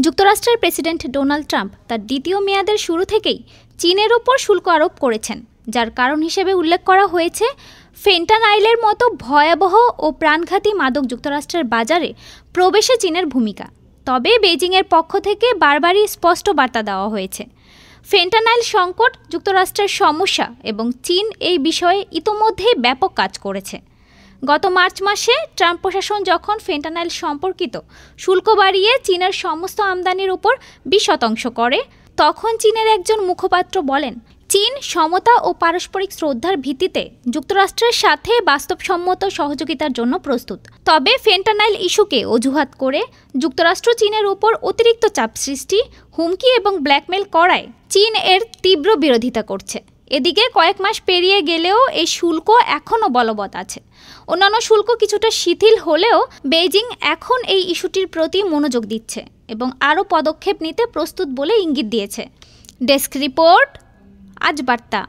যুক্তরাষ্ট্রের president Donald Trump তার দ্বিতীয় মেয়াদের শুরু থেকেই চীনের ওপর শুল্ক আরোপ করেছেন, যার কারণ হিসেবে উল্লেখ করা হয়েছে ফেন্টানাইলের মতো ভয়াবহ ও প্রাণঘাতী মাদক যুক্তরাষ্ট্রের বাজারে প্রবেশে চীনের ভূমিকা। তবে বেইজিংয়ের পক্ষ থেকে বারবারই স্পষ্ট বার্তা দেওয়া হয়েছে, ফেন্টানাইল সংকট যুক্তরাষ্ট্রের সমস্যা এবং চীন এই বিষয়ে ইতোমধ্যেই ব্যাপক কাজ করেছে। গত মার্চ মাসে ট্রাম্প প্রশাসন যখন ফেন্টানাইল সম্পর্কিত শুল্ক বাড়িয়ে চীনের সমস্ত আমদানির উপর 20% করে, তখন চীনের একজন মুখপাত্র বলেন, চীন সমতা ও পারস্পরিক শ্রদ্ধার ভিত্তিতে যুক্তরাষ্ট্রের সাথে বাস্তবসম্মত সহযোগিতার জন্য প্রস্তুত। তবে ফেন্টানাইল ইস্যুকে অজুহাত করে যুক্তরাষ্ট্র চীনের উপর অতিরিক্ত চাপ সৃষ্টি, হুমকি এবং ব্ল্যাকমেল করায় চীন এর তীব্র বিরোধিতা করছে। এদিকে কয়েক মাস পেরিয়ে গেলেও এই শুল্ক এখনও বলবৎ আছে। অন্যান্য শুল্ক কিছুটা শিথিল হলেও বেইজিং এখন এই ইস্যুটির প্রতি মনোযোগ দিচ্ছে এবং আরও পদক্ষেপ নিতে প্রস্তুত বলে ইঙ্গিত দিয়েছে। ডেস্ক রিপোর্ট, আজ বার্তা।